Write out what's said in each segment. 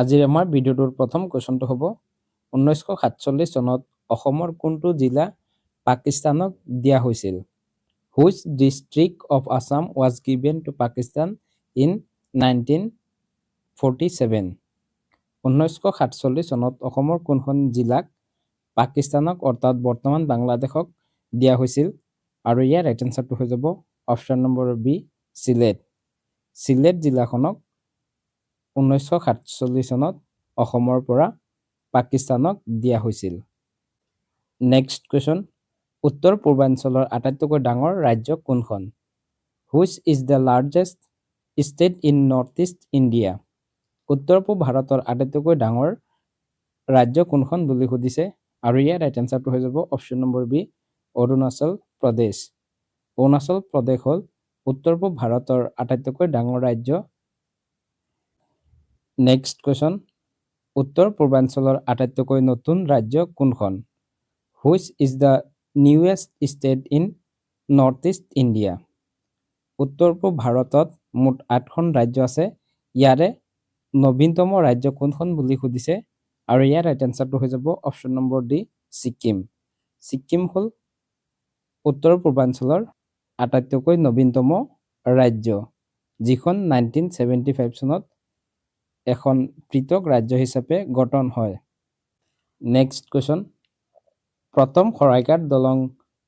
আজিৰ আমাৰ ভিডিঅ'টোৰ প্ৰথম কুৱেশ্যনটো হ'ব 1947 চনত অসমৰ কোনটো জিলা পাকিস্তানক দিয়া হৈছিল? Which district of Assam was given to Pakistan in 1947? 1947 চনত অসমৰ কোনখন জিলাক পাকিস্তানক অৰ্থাৎ বৰ্তমান বাংলাদেশক দিয়া হৈছিল? আৰু ইয়াৰ ৰাইট এনচাৰটো হৈ যাব option number B Sylhet. Sylhet জিলাখনক 1947 চনত অসমৰ পৰা পাকিস্তানক দিয়া হৈছিল। নেক্সট কুৱেশ্যন, উত্তৰ পূৰ্বাঞ্চলৰ আটাইতকৈ ডাঙৰ ৰাজ্য কোনখন? Which is the largest state in north east India? উত্তৰ পূব ভাৰতৰ আটাইতকৈ ডাঙৰ ৰাজ্য কোনখন বুলি সুধিছে, আৰু ইয়াৰ ৰাইট এনচাৰটো হৈ যাব option number B Arunachal Pradesh. Arunachal Pradesh হ'ল উত্তৰ পূব ভাৰতৰ আটাইতকৈ ডাঙৰ ৰাজ্য। নেক্সট কুৱেশ্যন, উত্তৰ পূৰ্বাঞ্চলৰ আটাইতকৈ নতুন ৰাজ্য কোনখন? Which is the newest state in north east India? উত্তৰ পূব ভাৰতত মুঠ 8খন ৰাজ্য আছে, ইয়াৰে নবীনতম ৰাজ্য কোনখন বুলি সুধিছে, আৰু ইয়াৰ ৰাইট এনচাৰটো হৈ যাব option number D Sikkim. Sikkim হ'ল উত্তৰ পূৰ্বাঞ্চলৰ আটাইতকৈ নবীনতম ৰাজ্য, যিখন 1975 চনত এখন পৃথক ৰাজ্য হিচাপে গঠন হয়। নেক্সট কুৱেশ্যন, প্ৰথম শৰাইঘাট দলং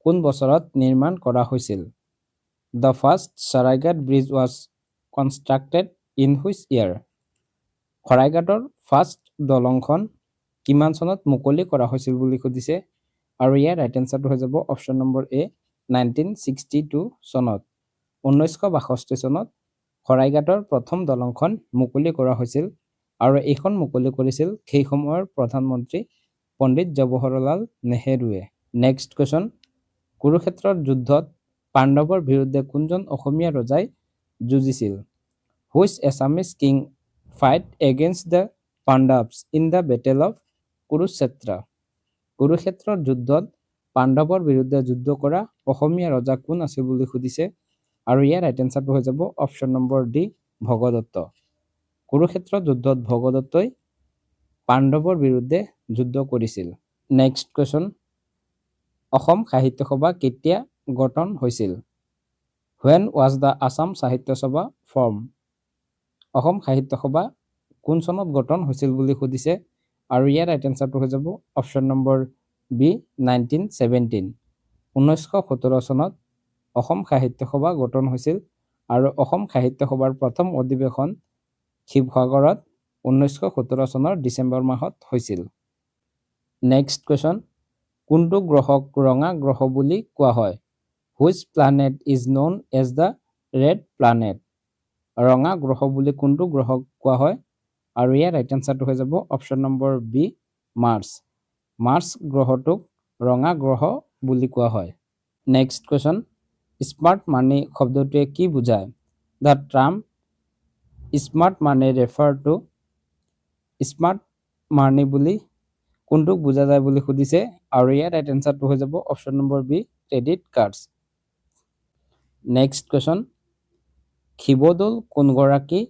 কোন বছৰত নিৰ্মাণ কৰা হৈছিল? The first Saraighat bridge was constructed in which ইয়াৰ? শৰাইঘাটৰ ফাৰ্ষ্ট দলংখন কিমান চনত মুকলি কৰা হৈছিল বুলি সুধিছে, আৰু ইয়াৰ ৰাইট এনচাৰটো হৈ যাব অপশ্যন নম্বৰ এ 1962 চনত। 1962 চনত শৰাইঘাটৰ প্ৰথম দলংখন মুকলি কৰা হৈছিল, আৰু এইখন মুকলি কৰিছিল সেই সময়ৰ প্ৰধানমন্ত্ৰী পণ্ডিত জৱাহৰলাল নেহেৰুৱে। নেক্সট কুৱেশ্যন, কুৰুক্ষেত্ৰৰ যুদ্ধত পাণ্ডৱৰ বিৰুদ্ধে কোনজন অসমীয়া ৰজাই যুঁজিছিল? Which Assamese king fight against the Pandavs in the battle of Kurukshetra? কুৰুক্ষেত্ৰৰ যুদ্ধত পাণ্ডৱৰ বিৰুদ্ধে যুদ্ধ কৰা অসমীয়া ৰজা কোন আছিল বুলি সুধিছে, আৰু ইয়াৰ ৰাইট এনচাৰটো হৈ যাব option number D Bhagadatta. Kurukshetra যুদ্ধত ভগদত্তই পাণ্ডৱৰ বিৰুদ্ধে যুদ্ধ কৰিছিল। নেক্সট কুৱেশ্যন, অসম সাহিত্য সভা কেতিয়া গঠন হৈছিল? When was the Assam সাহিত্য সভা formed? অসম সাহিত্য সভা কোন চনত গঠন হৈছিল বুলি সুধিছে, আৰু ইয়াৰ ৰাইট এনচাৰটো হৈ যাব অপশ্যন নম্বৰ বি 1917। 1917 চনত অসম সাহিত্য সভা গঠন হৈছিল, আৰু অসম সাহিত্য সভাৰ প্ৰথম অধিৱেশন শিৱসাগৰত 1917 চনৰ ডিচেম্বৰ মাহত হৈছিল। নেক্সট কুৱেশ্যন, কোনটো গ্ৰহক ৰঙা গ্ৰহ বুলি কোৱা হয়? Which planet is known as the red planet? ৰঙা গ্ৰহ বুলি কোনটো গ্ৰহক কোৱা হয়, আৰু ইয়াৰ ৰাইট এনচাৰটো হৈ যাব option number B Mars. Mars গ্ৰহটোক ৰঙা গ্ৰহ বুলি কোৱা হয়। নেক্সট কুৱেশ্যন, স্মাৰ্ট মানি শব্দটোৱে কি বুজায়? The term smart money refer to smart money বুলি কোনটোক বুজা যায় বুলি সুধিছে, আৰু ইয়াৰ ৰাইট এনচাৰটো হৈ যাব option number B credit cards. Next question, Sivadol কোনগৰাকী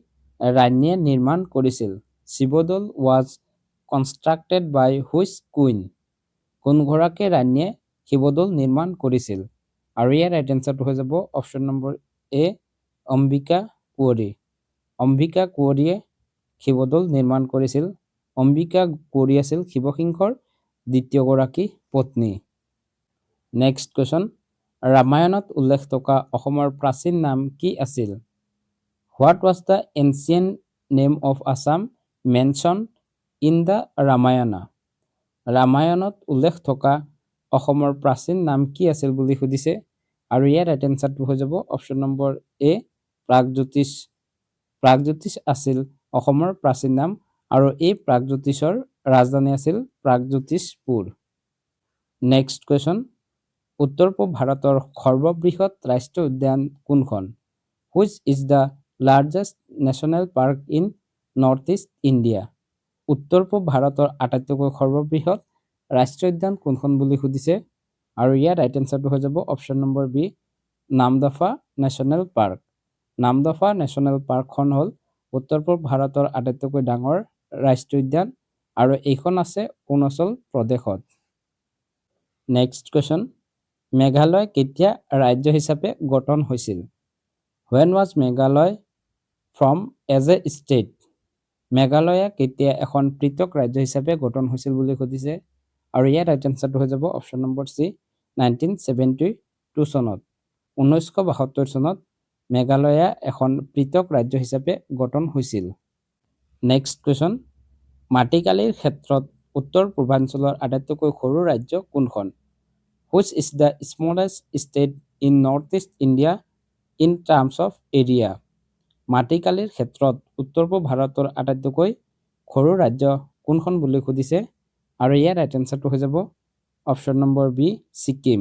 ৰাণীয়ে নিৰ্মাণ কৰিছিল? Sivadol was constructed by which queen? কোনগৰাকী ৰাণীয়ে শিৱদৌল নিৰ্মাণ কৰিছিল, আৰু ইয়াৰ ৰাইট এনচাৰটো হৈ যাব অপশ্যন নম্বৰ এ অম্বিকা কুঁৱৰী। অম্বিকা কুঁৱৰীয়ে শিৱদৌল নিৰ্মাণ কৰিছিল। অম্বিকা কুঁৱৰী আছিল শিৱসিংহৰ দ্বিতীয়গৰাকী পত্নী। নেক্সট কুৱেশ্যন, ৰামায়ণত উল্লেখ থকা অসমৰ প্ৰাচীন নাম কি আছিল? What was the ancient name of Assam mention in the Ramayana? ৰামায়ণত উল্লেখ থকা অসমৰ প্ৰাচীন নাম কি আছিল বুলি সুধিছে, আৰু ইয়াৰ ৰাইট এনচাৰটো হৈ যাব অপশ্যন নম্বৰ এ প্ৰাগজ্যোতিষ। প্ৰাগজ্যোতিষ আছিল অসমৰ প্ৰাচীন নাম, আৰু এই প্ৰাগজ্যোতিষৰ ৰাজধানী আছিল প্ৰাগজ্যোতিষপুৰ। নেক্সট কুৱেশ্যন, উত্তৰ পূব ভাৰতৰ সৰ্ববৃহৎ ৰাষ্ট্ৰীয় উদ্যান কোনখন? Which is the largest national park in north east India? উত্তৰ পূব ভাৰতৰ আটাইতকৈ সৰ্ববৃহৎ ৰাষ্ট্ৰীয় উদ্যান কোনখন বুলি সুধিছে, আৰু ইয়াৰ ৰাইট এনচাৰটো হৈ যাব option number B Namdapha national park. Namdapha national পাৰ্কখন হ'ল উত্তৰ পূব ভাৰতৰ আটাইতকৈ ডাঙৰ ৰাষ্ট্ৰীয় উদ্যান আৰু এইখন আছে অৰুণাচল প্ৰদেশত। নেক্সট কুৱেশ্যন, মেঘালয় কেতিয়া ৰাজ্য হিচাপে গঠন হৈছিল? When was Meghalaya formed as a state? মেঘালয়ে কেতিয়া এখন পৃথক ৰাজ্য হিচাপে গঠন হৈছিল বুলি সুধিছে আৰু ইয়াৰ ৰাইট এনচাৰটো হৈ যাব অপশ্যন নম্বৰ চি 1972 চনত। 1972 চনত মেঘালয়া এখন পৃথক ৰাজ্য হিচাপে গঠন হৈছিল। নেক্সট কুৱেশ্যন, মাটিকালিৰ ক্ষেত্ৰত উত্তৰ পূৰ্বাঞ্চলৰ আটাইতকৈ সৰু ৰাজ্য কোনখন? Which is the smallest state in northeast India in terms of area? মাটিকালিৰ ক্ষেত্ৰত উত্তৰ পূব ভাৰতৰ আটাইতকৈ সৰু ৰাজ্য কোনখন বুলি সুধিছে আৰু ইয়াৰ ৰাইট এনচাৰটো হৈ যাব option number B Sikkim.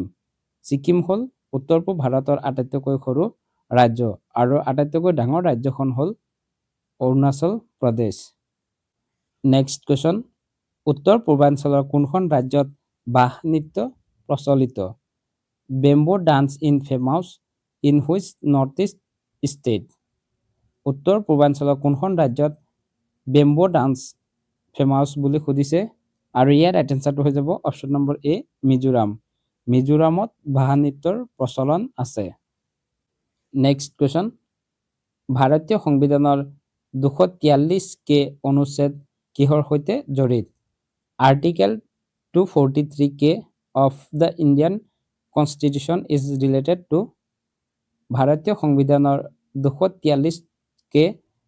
Sikkim হ'ল উত্তৰ পূব ভাৰতৰ আটাইতকৈ সৰু ৰাজ্য আৰু আটাইতকৈ ডাঙৰ ৰাজ্যখন হ'ল অৰুণাচল প্ৰদেশ। নেক্সট কুৱেশ্যন, উত্তৰ পূৰ্বাঞ্চলৰ কোনখন ৰাজ্যত বাঁহ নৃত্য প্ৰচলিত? Bamboo dance in famous in which north east state? উত্তৰ পূৰ্বাঞ্চলৰ কোনখন ৰাজ্যত বেম্বো ডান্স ফেমাছ বুলি সুধিছে আৰু ইয়াৰ ৰাইট এনচাৰটো হৈ যাব অপশ্যন নম্বৰ এ মিজোৰাম। মিজোৰামত বাঁহ নৃত্যৰ প্ৰচলন আছে। নেক্সট কুৱেশ্যন, ভাৰতীয় সংবিধানৰ 243 কে অনুচ্ছেদ কিহৰ সৈতে জড়িত? Article 243 K of the Indian Constitution is related to? ভাৰতীয় সংবিধানৰ 243 কে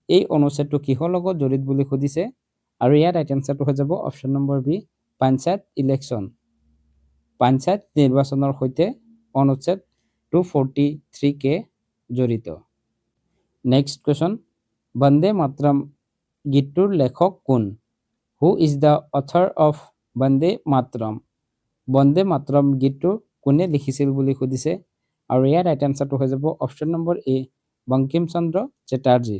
এই অনুচ্ছেদটো কিহৰ লগত জড়িত বুলি সুধিছে আৰু ইয়াৰ ৰাইট এনচাৰটো হৈ যাব option number B panchayat election. Panchayat নিৰ্বাচনৰ সৈতে অনুচ্ছেদ 243 কে জড়িত। নেক্সট কুৱেশ্যন, বন্দে মাতৰম গীতটোৰ লেখক কোন? Who is the author of Vande Mataram? Vande Mataram গীতটো কোনে লিখিছিল বুলি সুধিছে আৰু ইয়াৰ ৰাইট এনচাৰটো হৈ যাব অপশ্যন নম্বৰ এ বংকিম চন্দ্ৰ চেটাৰ্জী।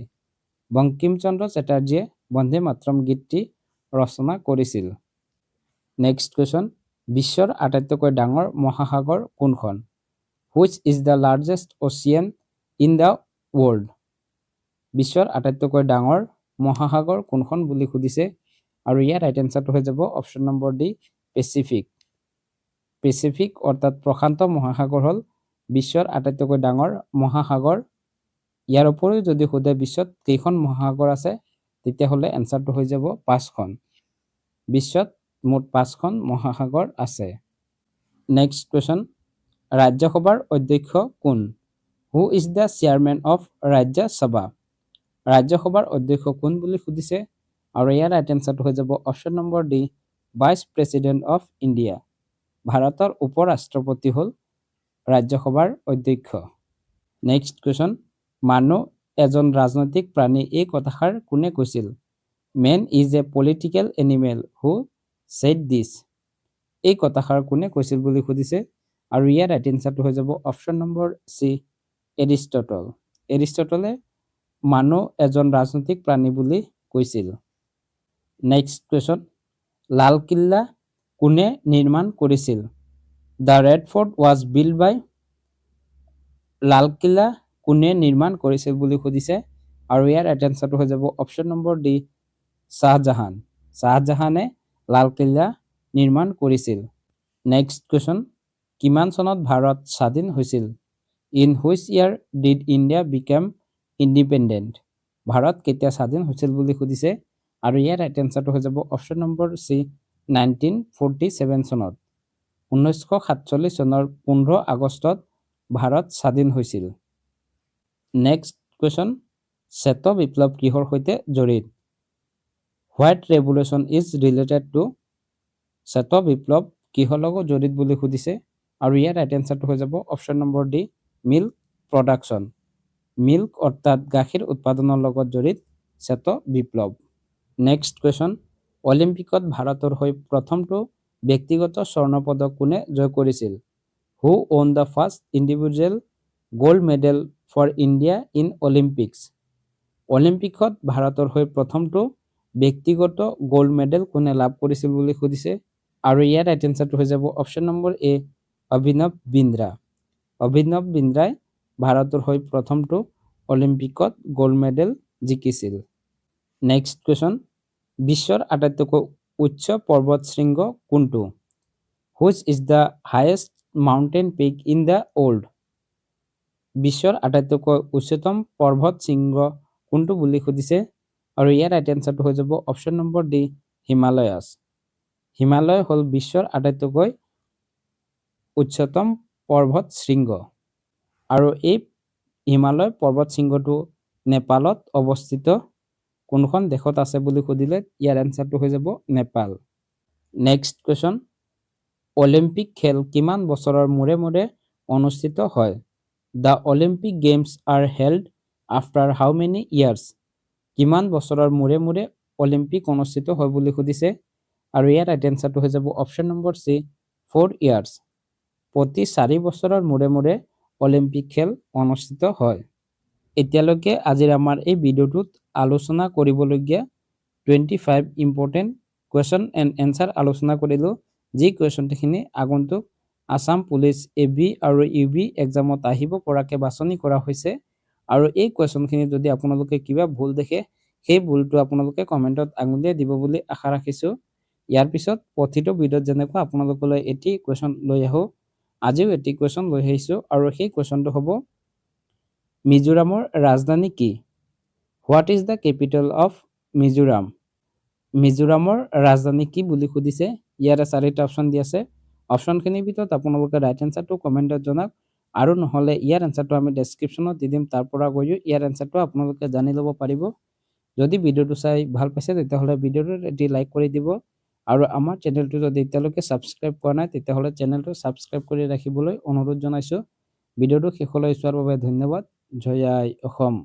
বংকিম চন্দ্ৰ চেটাৰ্জীয়ে বন্দে মাতৰম গীতটি ৰচনা কৰিছিল। নেক্সট কুৱেশ্যন, বিশ্বৰ আটাইতকৈ ডাঙৰ মহাসাগৰ কোনখন? Which is the largest ocean in the world? বিশ্বৰ আটাইতকৈ ডাঙৰ মহাসাগৰ কোনখন বুলি সুধিছে আৰু ইয়াৰ ৰাইট এনচাৰটো হৈ যাব option number D Pacific. Pacific অৰ্থাৎ প্ৰশান্ত মহাসাগৰ হ'ল বিশ্বৰ আটাইতকৈ ডাঙৰ মহাসাগৰ। ইয়াৰ উপৰিও যদি সোধে বিশ্বত কেইখন মহাসাগৰ আছে তেতিয়াহ'লে এনচাৰটো হৈ যাব 5খন। বিশ্বত মুঠ 5খন মহাসাগৰ আছে। নেক্সট কুৱেশ্যন, ৰাজ্যসভাৰ অধ্যক্ষ কোন? Who is the chairman of Rajya Sabha? ৰাজ্যসভাৰ অধ্যক্ষ কোন বুলি সুধিছে আৰু ইয়াৰ ৰাইট এনচাৰটো হৈ যাব option number D vice president of India. ভাৰতৰ উপ ৰাষ্ট্ৰপতি হ'ল ৰাজ্যসভাৰ অধ্যক্ষ। নেক্সট কুৱেশ্যন, মানুহ এজন ৰাজনৈতিক প্ৰাণী এই কথাষাৰ কোনে কৈছিল? Man is a political animal who said this? এই কথাষাৰ কোনে কৈছিল বুলি সুধিছে আৰু ইয়াৰ ৰাইট এনচাৰটো হৈ যাব অপশ্যন নম্বৰ চি এৰিষ্টটল। এৰিষ্টটলে মানুহ এজন ৰাজনৈতিক প্ৰাণী বুলি কৈছিল। নেক্সট কুৱেশ্যন, লালকিল্লা কোনে নিৰ্মাণ কৰিছিল? The Red Fort was build by? Lal Qila কোনে নিৰ্মাণ কৰিছিল বুলি সুধিছে আৰু ইয়াৰ ৰাইট এনচাৰটো হৈ যাব অপশ্যন নম্বৰ ডি শ্বাহজাহান। শ্বাহজাহানে লালকিল্লা নিৰ্মাণ কৰিছিল। নেক্সট কুৱেশ্যন, কিমান চনত ভাৰত স্বাধীন হৈছিল? In which year did India become independent? Bharat কেতিয়া স্বাধীন হৈছিল বুলি সুধিছে আৰু ইয়াৰ ৰাইট এনচাৰটো হৈ যাব অপশ্যন নম্বৰ চি 1947 চনত। 1947 চনৰ 15 আগষ্টত ভাৰত স্বাধীন হৈছিল। নেক্সট কুৱেশ্যন, শ্বেত বিপ্লৱ কিহৰ সৈতে জড়িত? White revolution is related to? শ্বেত বিপ্লৱ কিহৰ লগত জড়িত বুলি সুধিছে আৰু ইয়াৰ ৰাইট এনচাৰটো হৈ যাব option number D milk production. Milk অৰ্থাৎ গাখীৰ উৎপাদনৰ লগত জড়িত শ্বেত বিপ্লৱ। নেক্সট কুৱেশ্যন, অলিম্পিকত ভাৰতৰ হৈ প্ৰথমটো ব্যক্তিগত স্বৰ্ণ পদক কোনে জয় কৰিছিল? Who won the first individual gold medal for India in Olympics? অলিম্পিকত ভাৰতৰ হৈ প্ৰথমটো ব্যক্তিগত গ'ল্ড মেডেল কোনে লাভ কৰিছিল বুলি সুধিছে আৰু ইয়াৰ ৰাইট এনচাৰটো হৈ যাব অপশ্যন নম্বৰ এ অভিনৱ বিন্দ্ৰা। অভিনৱ বিন্দ্ৰাই ভাৰতৰ হৈ প্ৰথমটো অলিম্পিকত গ'ল্ড মেডেল জিকিছিল। নেক্সট কুৱেশ্যন, বিশ্বৰ আটাইতকৈ উচ্চ পৰ্বত শৃংগ কোনটো? Which is the highest mountain peak in the world? বিশ্বৰ আটাইতকৈ উচ্চতম পৰ্বত শৃংগ কোনটো বুলি সুধিছে আৰু ইয়াৰ ৰাইট এনচাৰটো হৈ যাব অপশ্যন নম্বৰ ডি হিমালয়াছ। হিমালয় হ'ল বিশ্বৰ আটাইতকৈ উচ্চতম পৰ্বত শৃংগ আৰু এই হিমালয় পৰ্বত শৃংগটো নেপালত অৱস্থিত। কোনখন দেশত আছে বুলি সুধিলে ইয়াৰ এনচাৰটো হৈ যাব নেপাল। নেক্সট কুৱেশ্যন, অলিম্পিক খেল কিমান বছৰৰ মূৰে মূৰে অনুষ্ঠিত হয়? The Olympic games R held after how many years? কিমান বছৰৰ মূৰে মূৰে অলিম্পিক অনুষ্ঠিত হয় বুলি সুধিছে আৰু ইয়াৰ ৰাইট এনচাৰটো হৈ যাব অপশ্যন নম্বৰ চি 4 ইয়াৰ্ছ। প্ৰতি 4 বছৰৰ মূৰে মূৰে অলিম্পিক খেল অনুষ্ঠিত হয়। এতিয়ালৈকে আজিৰ আমাৰ এই ভিডিঅ'টোত আলোচনা কৰিবলগীয়া 25 ইম্পৰ্টেণ্ট কুৱেশ্যন এণ্ড এনচাৰ আলোচনা কৰিলোঁ, যি কুৱেশ্যনখিনি আগন্তুক আছাম পুলিচ AB আৰু UB এক্সামত আহিব পৰাকৈ বাছনি কৰা হৈছে। আৰু এই কুৱেশ্যনখিনি যদি আপোনালোকে কিবা ভুল দেখে সেই ভুলটো আপোনালোকে কমেণ্টত আঙুলিয়াই দিব বুলি আশা ৰাখিছোঁ। ইয়াৰ পিছত প্ৰতিটো ভিডিঅ'ত যেনেকুৱা আপোনালোকলৈ এটি কুৱেশ্যন লৈ আহোঁ, আজিও এটি কুৱেশ্যন লৈ আহিছোঁ আৰু সেই কুৱেশ্যনটো হ'ব মিজোৰামৰ ৰাজধানী কি? What is the capital of Mizoram? মিজোৰামৰ ৰাজধানী কি বুলি সুধিছে। ইয়াৰে 4টা অপশ্যন দি আছে। অপশ্যনখিনিৰ ভিতৰত আপোনালোকে ৰাইট এনচাৰটো কমেণ্টত জনাওক আৰু নহ'লে ইয়াৰ এনচাৰটো আমি ডেছক্ৰিপশ্যনত দি দিম, তাৰ পৰা গৈও ইয়াৰ এনচাৰটো আপোনালোকে জানি ল'ব পাৰিব। যদি ভিডিঅ'টো চাই ভাল পাইছে তেতিয়াহ'লে ভিডিঅ'টোত এটি লাইক কৰি দিব আৰু আমাৰ চেনেলটো যদি এতিয়ালৈকে ছাবস্ক্ৰাইব কৰা নাই তেতিয়াহ'লে চেনেলটো ছাবস্ক্ৰাইব কৰি ৰাখিবলৈ অনুৰোধ জনাইছোঁ। ভিডিঅ'টো শেষলৈ চোৱাৰ বাবে ধন্যবাদ। জয় আই অসম।